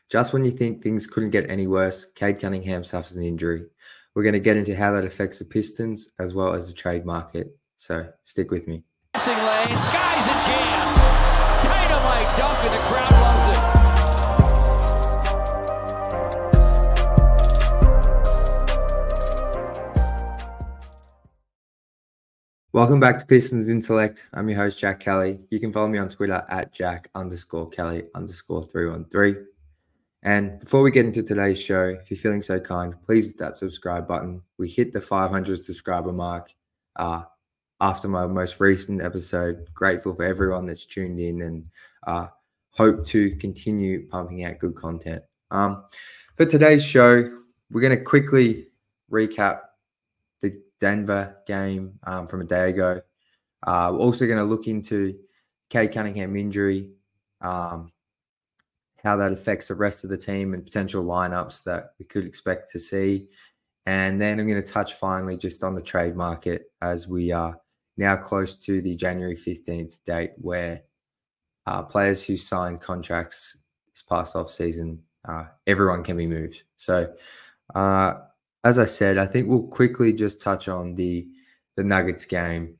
Just when you think things couldn't get any worse, Cade Cunningham suffers an injury. We're going to get into how that affects the Pistons as well as the trade market. So stick with me. Lane, skies a jam. Dynamite dunk and the crowd loves it. Welcome back to Pistons Intellect. I'm your host, Jack Kelly. You can follow me on Twitter at Jack_Kelly_313. And before we get into today's show, if you're feeling so kind, please hit that subscribe button. We hit the 500 subscriber mark after my most recent episode. Grateful for everyone that's tuned in and hope to continue pumping out good content. For today's show, we're going to quickly recap the Denver game from a day ago. We're also going to look into Cade Cunningham injury, how that affects the rest of the team and potential lineups that we could expect to see. And then I'm going to touch finally just on the trade market as we are now close to the January 15th date where players who signed contracts this past offseason, everyone can be moved. So as I said, I think we'll quickly just touch on the Nuggets game.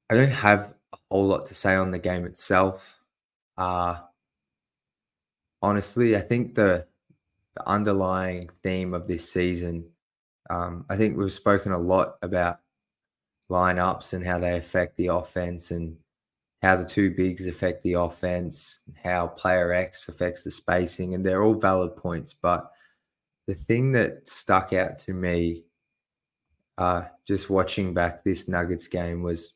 I don't have a whole lot to say on the game itself. Honestly, I think the underlying theme of this season, I think we've spoken a lot about lineups and how they affect the offense and how the two bigs affect the offense, how player X affects the spacing, and they're all valid points. But the thing that stuck out to me just watching back this Nuggets game was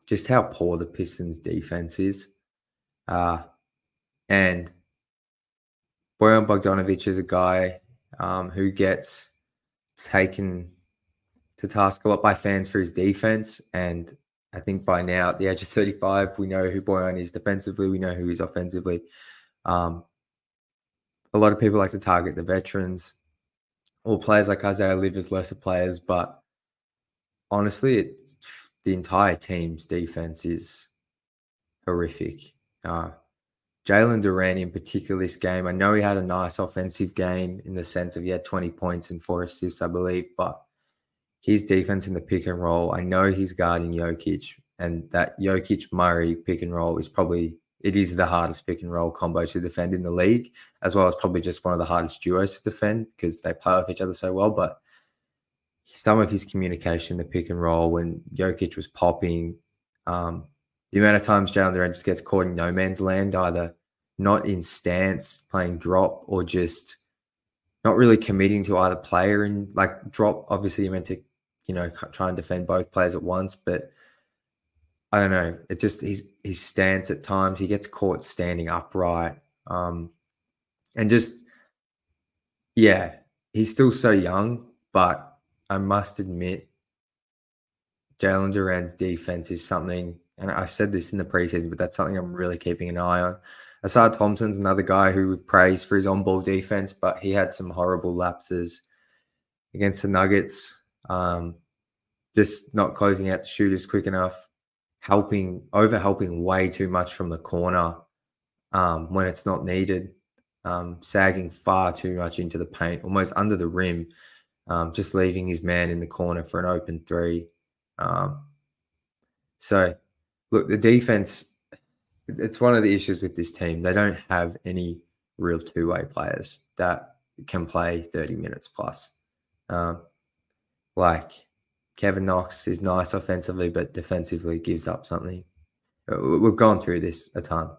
just how poor the Pistons defense is. And Bojan Bogdanovic is a guy who gets taken to task a lot by fans for his defense. And I think by now, at the age of 35, we know who Bojan is defensively. We know who he is offensively. A lot of people like to target the veterans or players like Isaiah Livers, lesser players. But honestly, the entire team's defense is horrific. Jalen Duren in particular this game, I know he had a nice offensive game in the sense of he had 20 points and 4 assists, I believe, but his defense in the pick and roll, I know he's guarding Jokic, and that Jokic-Murray pick and roll is it is the hardest pick and roll combo to defend in the league, as well as probably just one of the hardest duos to defend because they play off each other so well. But some of his communication, the pick and roll, when Jokic was popping, the amount of times Jalen Duren just gets caught in no man's land, either not in stance, playing drop, or just not really committing to either player. And like drop, obviously you're meant to, try and defend both players at once. But I don't know. It just his stance at times, he gets caught standing upright. And just, yeah, he's still so young, but I must admit, Jalen Duren's defense is something, and I said this in the preseason, but that's something I'm really keeping an eye on. Asad Thompson's another guy who we've praised for his on-ball defense, but he had some horrible lapses against the Nuggets. Just not closing out the shooters quick enough, over-helping way too much from the corner when it's not needed, sagging far too much into the paint, almost under the rim, just leaving his man in the corner for an open three. So, look, the defense, it's one of the issues with this team. They don't have any real two-way players that can play 30 minutes plus. Like Kevin Knox is nice offensively, but defensively gives up something. We've gone through this a ton.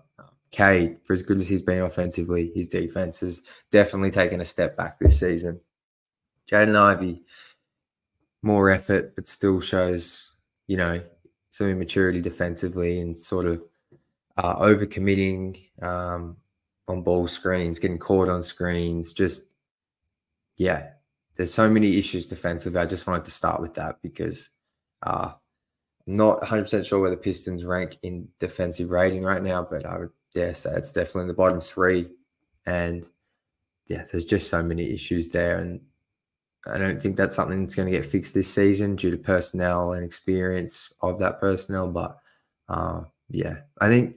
Cade, for as good as he's been offensively, his defense has definitely taken a step back this season. Jaden Ivey, more effort, but still shows, some immaturity defensively and sort of overcommitting on ball screens, getting caught on screens. Just, yeah, there's so many issues defensively. I just wanted to start with that because I'm not 100% sure where the Pistons rank in defensive rating right now, but I would dare say it's definitely in the bottom 3. And, yeah, there's just so many issues there. And I don't think that's something that's going to get fixed this season due to personnel and experience of that personnel. But, yeah, I think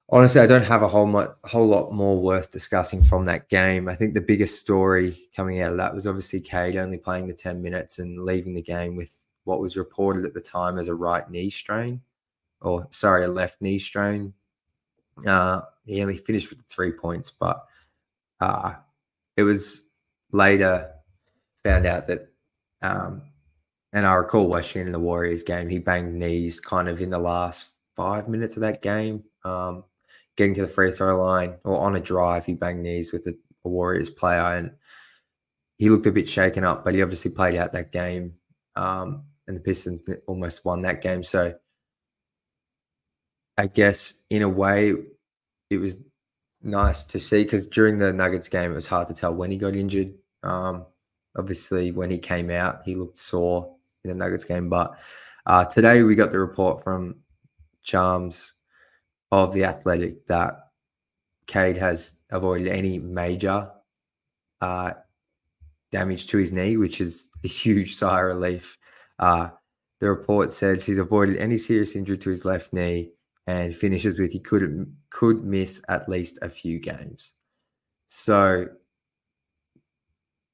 Honestly, I don't have a whole lot more worth discussing from that game. I think the biggest story coming out of that was obviously Cade only playing the 10 minutes and leaving the game with what was reported at the time as a right knee strain, or sorry, a left knee strain. He only finished with 3 points, but it was later found out that, and I recall watching in the Warriors game, he banged knees kind of in the last 5 minutes of that game. Getting to the free throw line or on a drive, he banged knees with a Warriors player, and he looked a bit shaken up, but he obviously played out that game, and the Pistons almost won that game. So I guess in a way it was nice to see, because during the Nuggets game, it was hard to tell when he got injured. Obviously, when he came out, he looked sore in the Nuggets game. But today we got the report from Charms of The Athletic that Cade has avoided any major damage to his knee, which is a huge sigh of relief. The report says he's avoided any serious injury to his left knee and finishes with he could miss at least a few games. So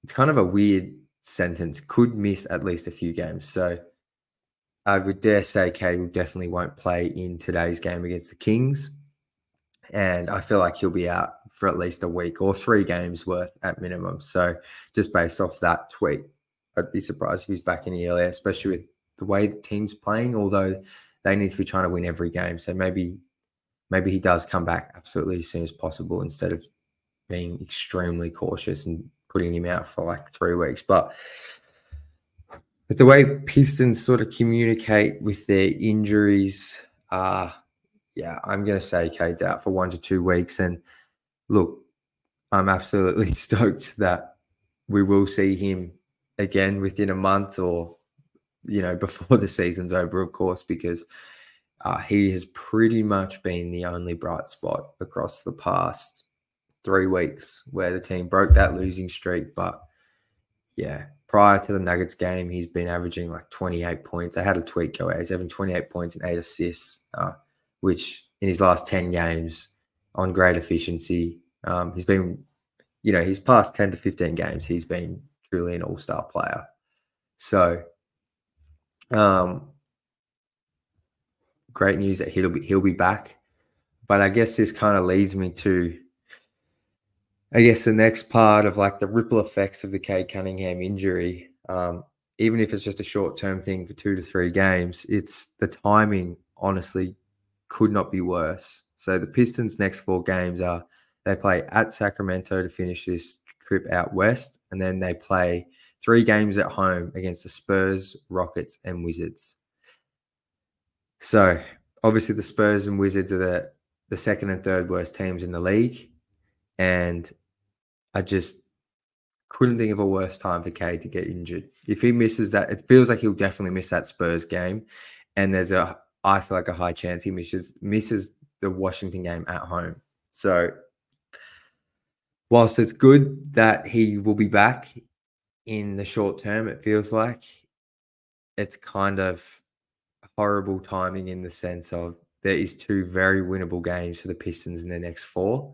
it's kind of a weird sentence, could miss at least a few games. So I would dare say Cade definitely won't play in today's game against the Kings. And I feel like he'll be out for at least a week or 3 games worth at minimum. So just based off that tweet, I'd be surprised if he's back any earlier, especially with the way the team's playing, although they need to be trying to win every game. So maybe he does come back absolutely as soon as possible instead of being extremely cautious and putting him out for like 3 weeks. But the way Pistons sort of communicate with their injuries, yeah, I'm going to say Cade's out for 1 to 2 weeks. And look, I'm absolutely stoked that we will see him again within a month, or, before the season's over, of course, because he has pretty much been the only bright spot across the past 3 weeks where the team broke that losing streak. But yeah, prior to the Nuggets game, he's been averaging like 28 points. I had a tweet go out. He's having 28 points and 8 assists, which in his last 10 games on great efficiency. He's been, his past 10 to 15 games, he's been truly an all-star player. So great news that he'll be back. But I guess this kind of leads me to, the next part of like the ripple effects of the Cade Cunningham injury. Even if it's just a short-term thing for 2 to 3 games, it's the timing, honestly, could not be worse. So the Pistons' next 4 games are, they play at Sacramento to finish this trip out west, and then they play 3 games at home against the Spurs, Rockets, and Wizards. So obviously the Spurs and Wizards are the second and third worst teams in the league, and I just couldn't think of a worse time for Cade to get injured. If he misses that, it feels like he'll definitely miss that Spurs game, and I feel like a high chance he misses the Washington game at home. So whilst it's good that he will be back in the short term, it feels like it's kind of horrible timing in the sense of there is 2 very winnable games for the Pistons in their next 4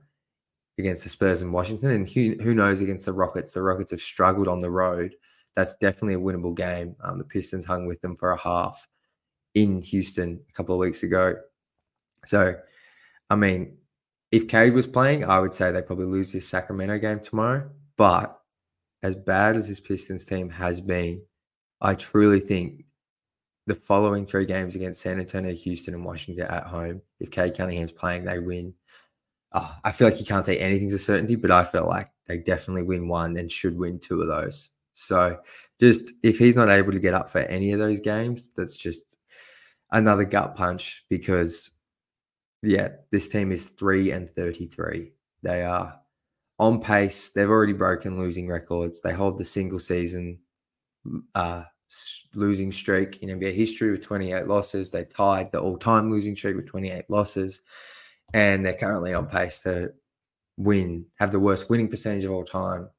against the Spurs and Washington. And who knows against the Rockets? The Rockets have struggled on the road. That's definitely a winnable game. The Pistons hung with them for a half in Houston a couple of weeks ago. So, I mean, if Cade was playing, I would say they probably lose this Sacramento game tomorrow. But as bad as this Pistons team has been, I truly think the following 3 games against San Antonio, Houston, and Washington at home, if Cade Cunningham's playing, they win. I feel like you can't say anything's a certainty, but I feel like they definitely win 1 and should win 2 of those. So just if he's not able to get up for any of those games, that's just another gut punch, because, yeah, this team is 3-33. They are on pace. They've already broken losing records. They hold the single season losing streak in NBA history with 28 losses. They tied the all-time losing streak with 28 losses. And they're currently on pace to have the worst winning percentage of all time.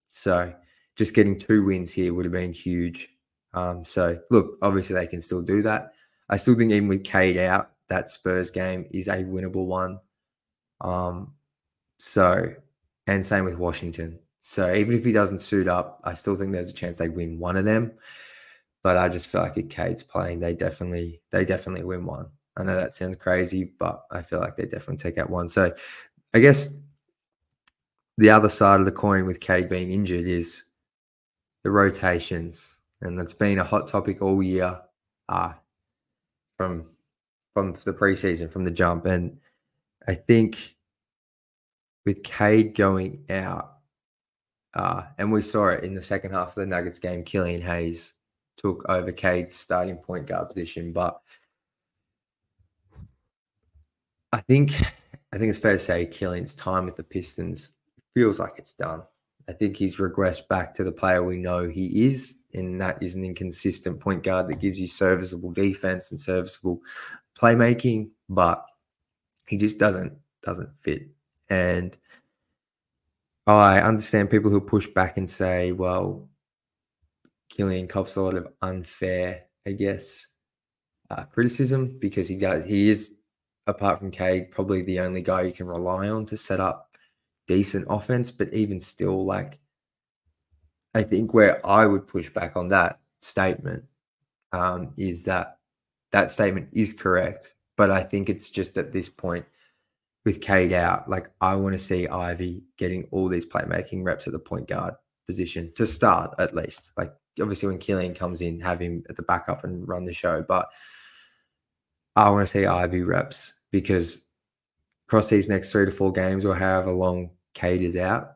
So just getting 2 wins here would have been huge. So look, obviously they can still do that. I still think even with Cade out, that Spurs game is a winnable one. And same with Washington. So even if he doesn't suit up, I still think there's a chance they win one of them. But I just feel like if Cade's playing, they definitely win one. I know that sounds crazy, but I feel like they definitely take out one. So I guess the other side of the coin with Cade being injured is the rotations. And that's been a hot topic all year from the preseason, from the jump. And I think with Cade going out, and we saw it in the second half of the Nuggets game, Killian Hayes took over Cade's starting point guard position. But I think it's fair to say Killian's time with the Pistons feels like it's done. I think he's regressed back to the player we know he is, and that is an inconsistent point guard that gives you serviceable defense and serviceable playmaking, but he just doesn't fit. And I understand people who push back and say, well, Killian cops a lot of unfair, I guess, criticism because he is, apart from Cade, probably the only guy you can rely on to set up decent offense. But even still, like, I think where I would push back on that statement is that statement is correct. But I think it's just at this point with Cade out, like, I want to see Ivy getting all these playmaking reps at the point guard position to start, at least. Like, obviously when Killian comes in, have him at the backup and run the show. But I want to see Ivy reps because across these next 3 to 4 games or however long Cade is out,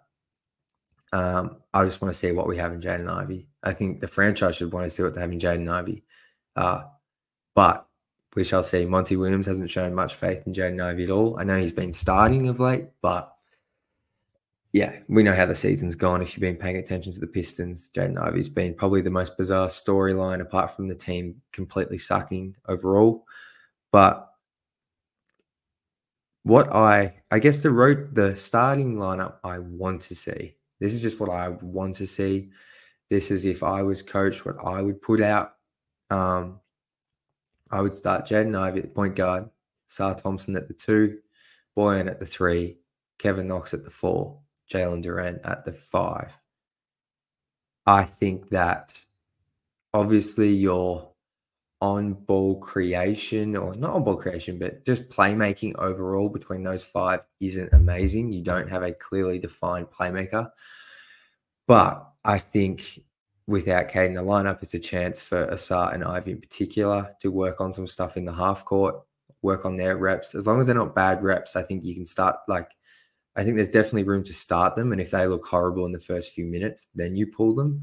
I just want to see what we have in Jaden Ivey. I think the franchise should want to see what they have in Jaden Ivey. But we shall see. Monty Williams hasn't shown much faith in Jaden Ivey at all. I know he's been starting of late, but yeah, we know how the season's gone. If you've been paying attention to the Pistons, Jaden Ivey's been probably the most bizarre storyline apart from the team completely sucking overall. But what I guess the starting lineup I want to see. This is just what I want to see. This is if I was coach, what I would put out. I would start Jaden Ivey at the point guard, Sar Thompson at the 2, Boyan at the 3, Kevin Knox at the 4, Jalen Duren at the 5. I think that obviously your on-ball creation, or not on-ball creation, but just playmaking overall between those 5 isn't amazing. You don't have a clearly defined playmaker. But I think without Cade in the lineup, it's a chance for Asar and Ivy in particular to work on some stuff in the half court, work on their reps. As long as they're not bad reps, I think you can start, I think there's definitely room to start them. And if they look horrible in the first few minutes, then you pull them.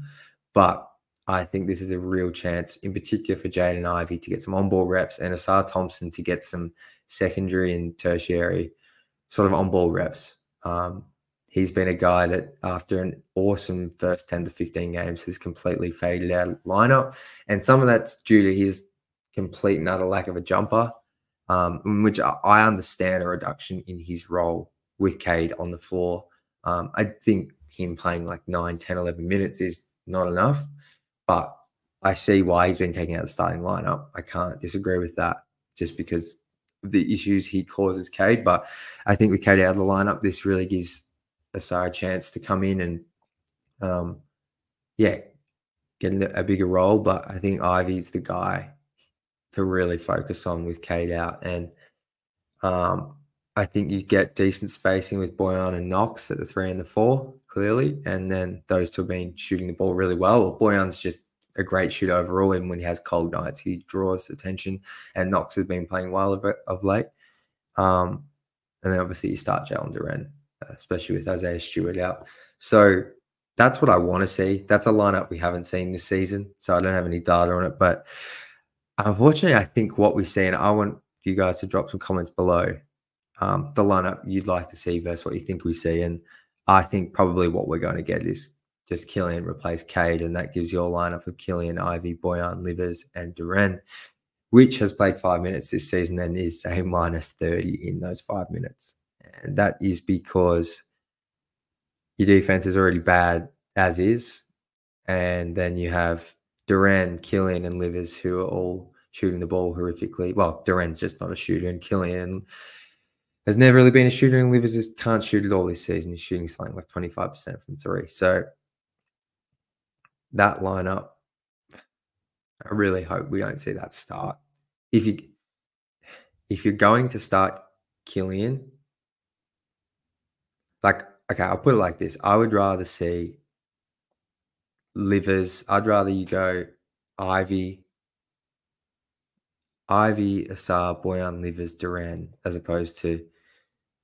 But I think this is a real chance, in particular for Jaden Ivey, to get some on-ball reps and Asar Thompson to get some secondary and tertiary sort of on-ball reps. He's been a guy that after an awesome first 10 to 15 games has completely faded out of the lineup. And some of that's due to his complete and utter lack of a jumper, which I understand a reduction in his role with Cade on the floor. I think him playing like 9, 10, 11 minutes is not enough, but I see why he's been taken out of the starting lineup. I can't disagree with that just because of the issues he causes Cade. But I think with Cade out of the lineup, this really gives Asar a chance to come in and, get a bigger role. But I think Ivy's the guy to really focus on with Cade out. And I think you get decent spacing with Boyan and Knox at the 3 and the 4, clearly. And then those two have been shooting the ball really well. Boyan's just a great shooter overall. Even when he has cold nights, he draws attention. And Knox has been playing well of late. And then obviously you start Jalen Duren, especially with Isaiah Stewart out. So that's what I want to see. That's a lineup we haven't seen this season. So I don't have any data on it. But unfortunately, I think what we see, and I want you guys to drop some comments below, the lineup you'd like to see versus what you think we see. And I think probably what we're going to get is just Killian replace Cade, and that gives you a lineup of Killian, Ivy, Boyan, Livers, and Duren, which has played 5 minutes this season and is a minus 30 in those 5 minutes. And that is because your defense is already bad as is. And then you have Duren, Killian, and Livers who are all shooting the ball horrifically. Well, Duran's just not a shooter, and Killian has never really been a shooter, and Livers just can't shoot at all this season. He's shooting something like 25% from three. So that lineup, I really hope we don't see that start. If you're going to start Killian, like, okay, I'll put it like this. I would rather see Livers. I'd rather you go Ivy, Asar, Boyan, Livers, Duran, as opposed to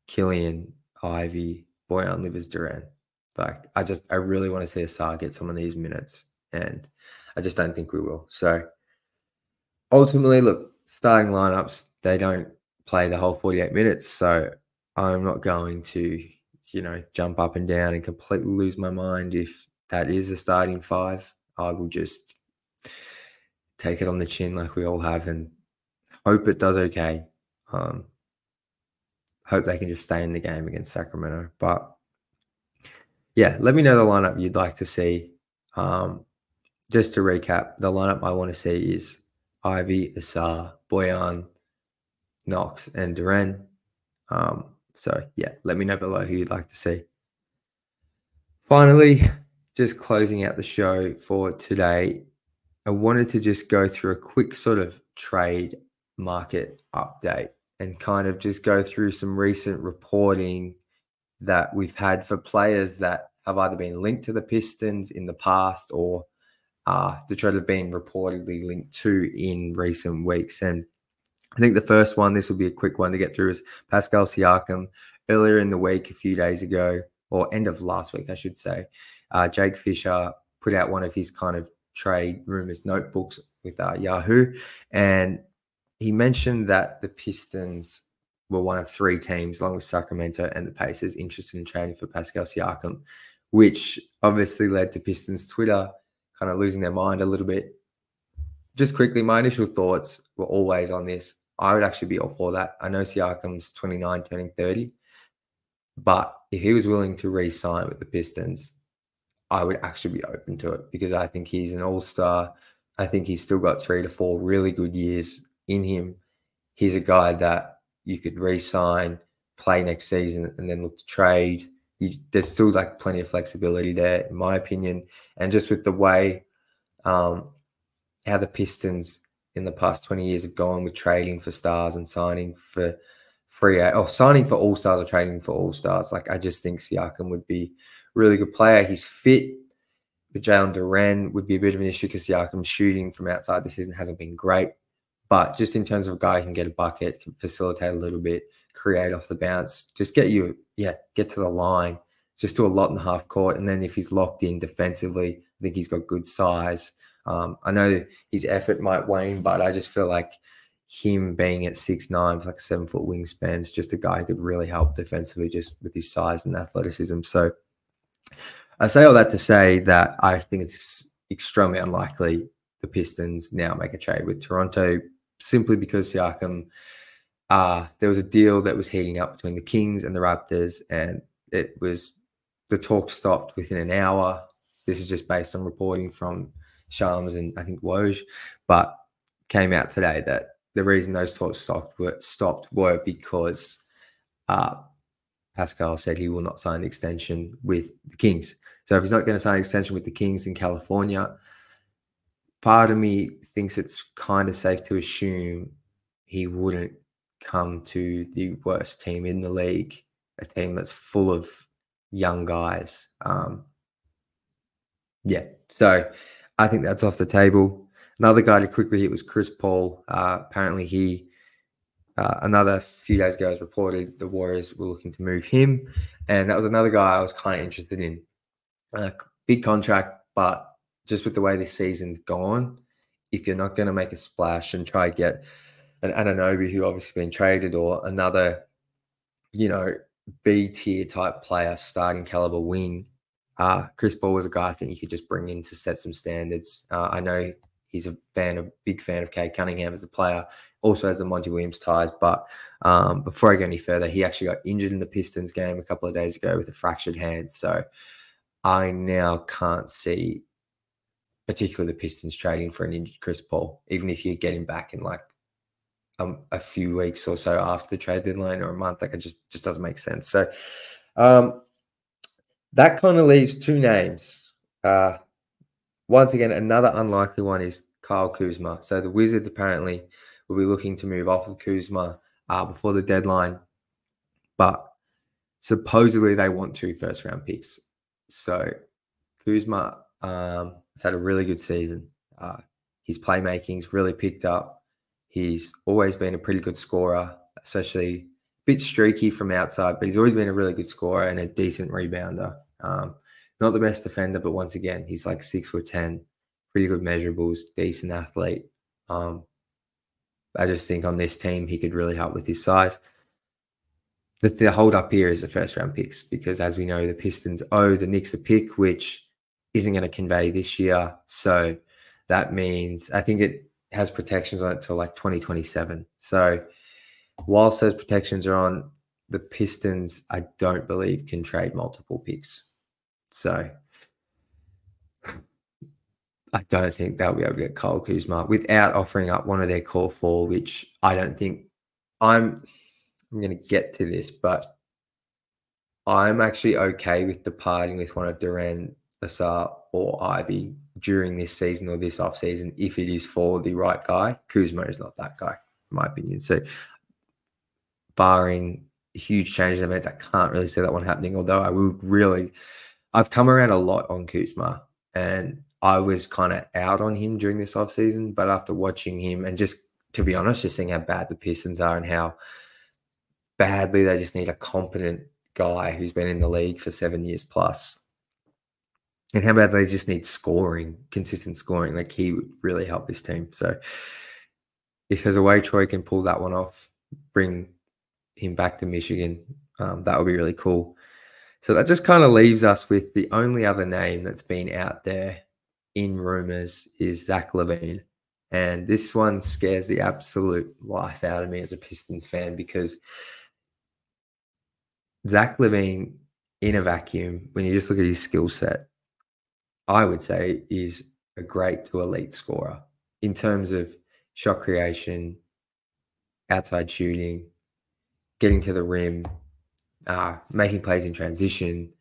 Killian, Ivy, Boyan, Livers, Duran. Like, I really want to see Asar get some of these minutes, and I just don't think we will. So ultimately, look, starting lineups, they don't play the whole 48 minutes. So I'm not going to, jump up and down and completely lose my mind if that is a starting five. I will just take it on the chin like we all have and hope it does okay. Hope they can just stay in the game against Sacramento. But yeah, let me know the lineup you'd like to see. Just to recap, the lineup I want to see is Ivy, Asar, Boyan, Knox, and Duran. So yeah, let me know below who you'd like to see. Finally, just closing out the show for today, I wanted to just go through a quick sort of trade market update and kind of just go through some recent reporting that we've had for players that have either been linked to the Pistons in the past or Detroit have been reportedly linked to in recent weeks. And I think the first one, this will be a quick one to get through, is Pascal Siakam. Earlier in the week, a few days ago, or end of last week, I should say, Jake Fisher put out one of his kind of trade rumors notebooks with Yahoo, and he mentioned that the Pistons were one of three teams, along with Sacramento and the Pacers, interested in trading for Pascal Siakam, which obviously led to Pistons Twitter kind of losing their mind a little bit. Just quickly, my initial thoughts were always on this. I would actually be all for that. I know Siakam's 29, turning 30, but if he was willing to re-sign with the Pistons, I would actually be open to it because I think he's an all-star. I think he's still got 3 to 4 really good years in him. He's a guy that you could re-sign, play next season, and then look to trade. There's still like plenty of flexibility there, in my opinion. And just with the way how the Pistons in the past 20 years have gone with trading for stars and signing for signing for all-stars or trading for all-stars. Like, I just think Siakam would be a really good player. He's fit. With Jalen Duran would be a bit of an issue because Siakam's shooting from outside the season hasn't been great. But just in terms of a guy who can get a bucket, can facilitate a little bit, create off the bounce, just get to the line, just do a lot in the half court. And then if he's locked in defensively, I think he's got good size. I know his effort might wane, but I just feel like him being at 6'9", like 7-foot wingspan, is just a guy who could really help defensively just with his size and athleticism. So I say all that to say that I think it's extremely unlikely the Pistons now make a trade with Toronto, simply because Siakam, there was a deal that was heating up between the Kings and the Raptors, and the talk stopped within an hour. This is just based on reporting from Shams and I think Woj, but came out today that the reason those talks stopped were because Pascal said he will not sign an extension with the Kings. So if he's not going to sign an extension with the Kings in California, part of me thinks it's kind of safe to assume he wouldn't come to the worst team in the league, a team that's full of young guys. So I think that's off the table. Another guy to quickly hit was Chris Paul. Apparently another few days ago, as reported, the Warriors were looking to move him. And that was another guy I was kind of interested in. Big contract, but just with the way this season's gone, if you're not going to make a splash and try to get an Anunoby, who obviously been traded, or another, B-tier type player, starting caliber wing, Chris Paul was a guy I think you could just bring in to set some standards. I know he's a big fan of Cade Cunningham as a player, also has the Monty Williams ties. But before I go any further, he actually got injured in the Pistons game a couple of days ago with a fractured hand. So I now can't see particularly the Pistons trading for an injured Chris Paul, even if you get him back in like a few weeks or so after the trade deadline or a month, like it just doesn't make sense. So that kind of leaves two names. Once again, another unlikely one is Kyle Kuzma. So the Wizards apparently will be looking to move off of Kuzma before the deadline, but supposedly they want 2 first-round picks. So Kuzma has had a really good season. His playmaking's really picked up. He's always been a pretty good scorer, especially a bit streaky from outside, but he's always been a really good scorer and a decent rebounder. Not the best defender, but once again, he's like 6'10", pretty good measurables, decent athlete. I just think on this team, he could really help with his size. The hold up here is the first-round picks because, as we know, the Pistons owe the Knicks a pick, which isn't going to convey this year. So that means I think it has protections on it till like 2027. So whilst those protections are on, the Pistons, I don't believe, can trade multiple picks. So I don't think they'll be able to get Kyle Kuzma without offering up one of their core 4, which I don't think I'm going to get to this, but I'm actually okay with departing with one of Duran, Asar, or Ivy during this season or this offseason if it is for the right guy. Kuzma is not that guy, in my opinion. So barring huge changes in events, I can't really see that one happening, although I've come around a lot on Kuzma, and I was kind of out on him during this offseason, but after watching him and just, to be honest, just seeing how bad the Pistons are and how badly they just need a competent guy who's been in the league for 7 years plus, and how bad they just need scoring, consistent scoring, like he would really help this team. So if there's a way Troy can pull that one off, bring him back to Michigan, that would be really cool. So that just kind of leaves us with the only other name that's been out there in rumors is Zach LaVine. And this one scares the absolute life out of me as a Pistons fan because Zach LaVine in a vacuum, when you just look at his skill set, I would say is a great to elite scorer in terms of shot creation, outside shooting, getting to the rim, making plays in transition.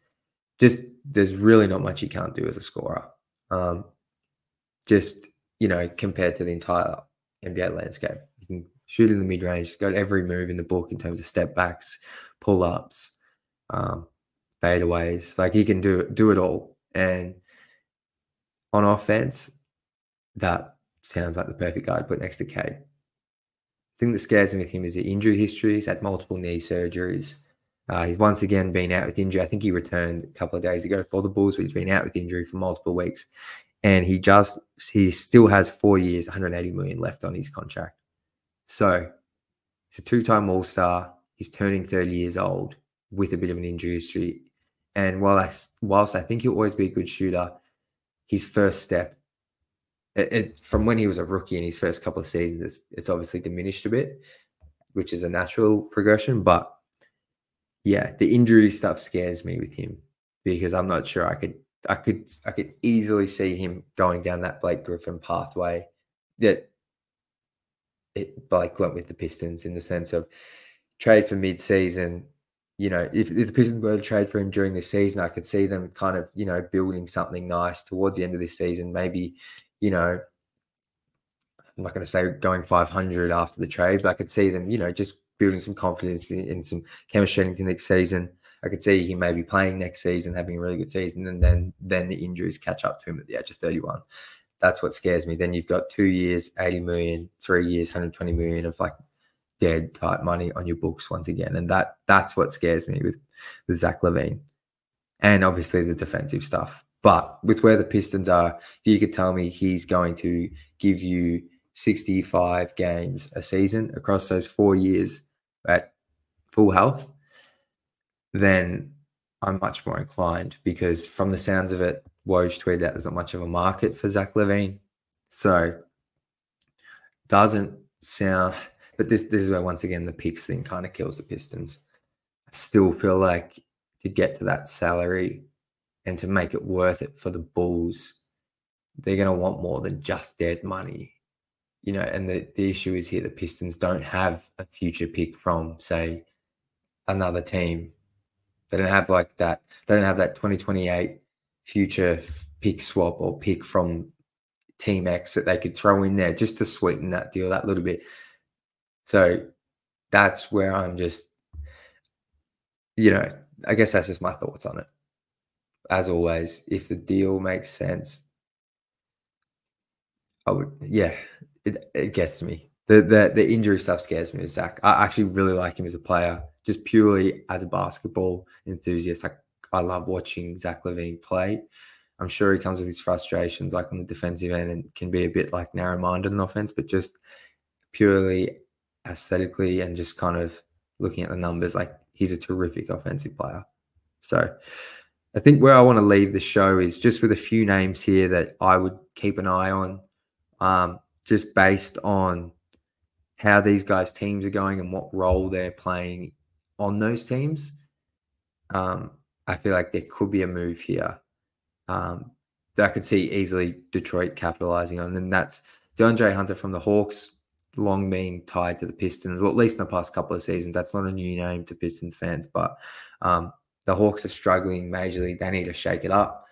Just there's really not much he can't do as a scorer. Just, compared to the entire NBA landscape. You can shoot in the mid-range, go every move in the book in terms of step backs, pull-ups, fadeaways. Like he can do it all. And on offense, that sounds like the perfect guy to put next to Cade. The thing that scares me with him is the injury history. He's had multiple knee surgeries. He's once again been out with injury. I think he returned a couple of days ago for the Bulls, but he's been out with injury for multiple weeks. And he still has 4 years, $180 million left on his contract. So he's a 2-time All-Star. He's turning 30 years old with a bit of an injury history. And whilst I think he'll always be a good shooter, his first step, from when he was a rookie in his first couple of seasons, it's obviously diminished a bit, which is a natural progression. But yeah, the injury stuff scares me with him because I'm not sure I could easily see him going down that Blake Griffin pathway that Blake went with the Pistons, in the sense of trade for mid-season. If the Pistons were to trade for him during the season, I could see them kind of, building something nice towards the end of this season. Maybe, I'm not going to say going 500 after the trade, but I could see them, just building some confidence in some chemistry into next season. I could see him maybe playing next season, having a really good season, and then the injuries catch up to him at the age of 31. That's what scares me. Then you've got 2 years, 80 million, 3 years, 120 million of like dead type money on your books once again. And that's what scares me with Zach LaVine. And obviously the defensive stuff. But with where the Pistons are, if you could tell me he's going to give you 65 games a season across those 4 years at full health, then I'm much more inclined, because from the sounds of it, Woj tweeted out there's not much of a market for Zach LaVine. So doesn't sound, but this is where once again the picks thing kind of kills the Pistons. I still feel like to get to that salary and to make it worth it for the Bulls, they're going to want more than just dead money. And the issue is here, the Pistons don't have a future pick from, say, another team. They don't have like that. They don't have that 2028 future pick swap or pick from Team X that they could throw in there just to sweeten that deal that little bit. So that's where I'm just, I guess that's just my thoughts on it. As always, if the deal makes sense, I would, it gets to me. The injury stuff scares me with Zach. I actually really like him as a player, just purely as a basketball enthusiast. I love watching Zach LaVine play. I'm sure he comes with his frustrations, like on the defensive end, and can be a bit like narrow-minded in offense, but just purely aesthetically and just kind of looking at the numbers, like he's a terrific offensive player. So I think where I want to leave the show is just with a few names here that I would keep an eye on, just based on how these guys' teams are going and what role they're playing on those teams. I feel like there could be a move here that I could see easily Detroit capitalizing on. And that's DeAndre Hunter from the Hawks, long being tied to the Pistons, well, at least in the past couple of seasons. That's not a new name to Pistons fans, but the Hawks are struggling majorly. They need to shake it up.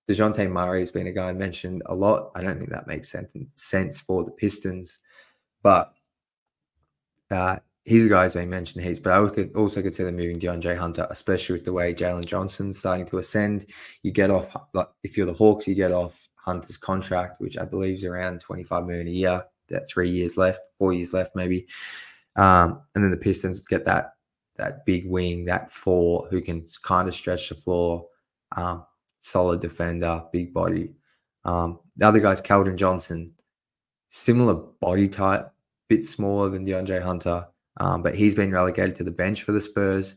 DeJounte Murray has been a guy mentioned a lot. I don't think that makes sense for the Pistons, but he's a guy who's been mentioned heaps. But I also could see them moving DeAndre Hunter, especially with the way Jalen Johnson's starting to ascend. You get off, like if you're the Hawks, you get off Hunter's contract, which I believe is around $25 million a year. That 3 years left, 4 years left maybe. And then the Pistons get that big wing, that 4 who can kind of stretch the floor, solid defender, big body. The other guy's Keldon Johnson, similar body type, bit smaller than DeAndre Hunter, but he's been relegated to the bench for the Spurs.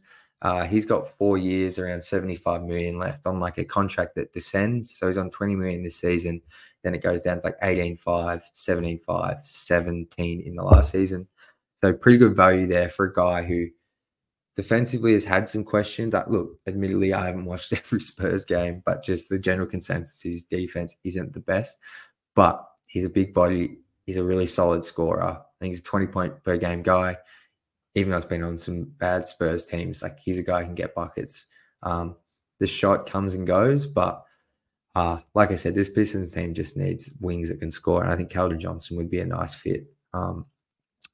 He's got 4 years, around $75 million left on like a contract that descends. So he's on $20 million this season. Then it goes down to like 18.5, 17.5, 17 in the last season. So pretty good value there for a guy who defensively has had some questions. Look, admittedly, I haven't watched every Spurs game, but just the general consensus is defense isn't the best. But he's a big body. He's a really solid scorer. I think he's a 20-point per game guy. Even though it's been on some bad Spurs teams, like he's a guy who can get buckets. The shot comes and goes, but like I said, this Pistons team just needs wings that can score, and I think Keldon Johnson would be a nice fit. And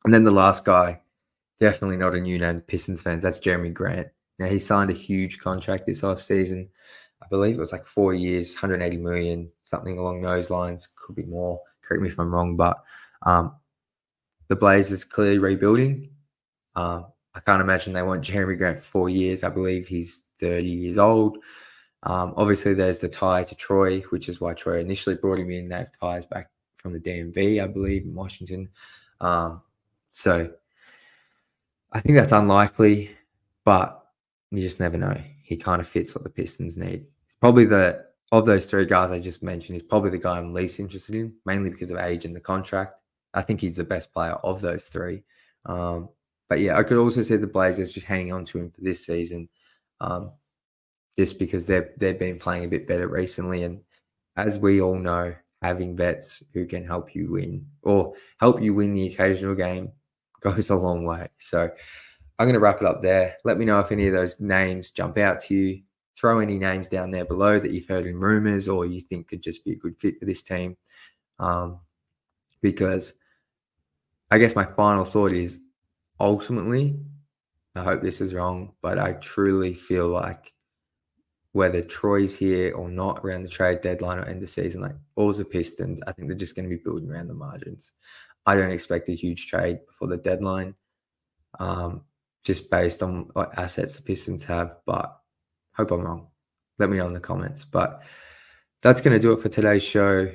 then the last guy, definitely not a new name to Pistons fans, that's Jeremy Grant. Now, he signed a huge contract this offseason. I believe it was like 4 years, $180 million, something along those lines. Could be more. Correct me if I'm wrong, but the Blazers clearly rebuilding. I can't imagine they want Jeremy Grant for 4 years. I believe he's 30 years old. Obviously, there's the tie to Troy, which is why Troy initially brought him in. They have ties back from the DMV, I believe, in Washington. So I think that's unlikely, but you just never know. He kind of fits what the Pistons need. Probably of those 3 guys I just mentioned, he's probably the guy I'm least interested in, mainly because of age and the contract. I think he's the best player of those 3. But yeah, I could also see the Blazers just hanging on to him for this season, just because they've been playing a bit better recently. And as we all know, having vets who can help you win or help you win the occasional game goes a long way. So I'm going to wrap it up there. Let me know if any of those names jump out to you. Throw any names down there below that you've heard in rumors or you think could just be a good fit for this team. Because I guess my final thought is, ultimately, I hope this is wrong, but I truly feel like whether Troy's here or not around the trade deadline or end of season, like all the Pistons, I think they're just going to be building around the margins. I don't expect a huge trade before the deadline, just based on what assets the Pistons have, but hope I'm wrong. Let me know in the comments. But that's going to do it for today's show.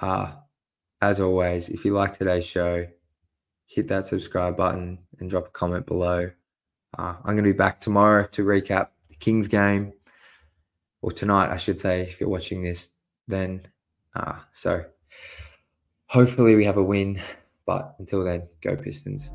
As always, if you like today's show, hit that subscribe button and drop a comment below. I'm going to be back tomorrow to recap the Kings game, or tonight, I should say, if you're watching this then. So hopefully we have a win, but until then, go Pistons.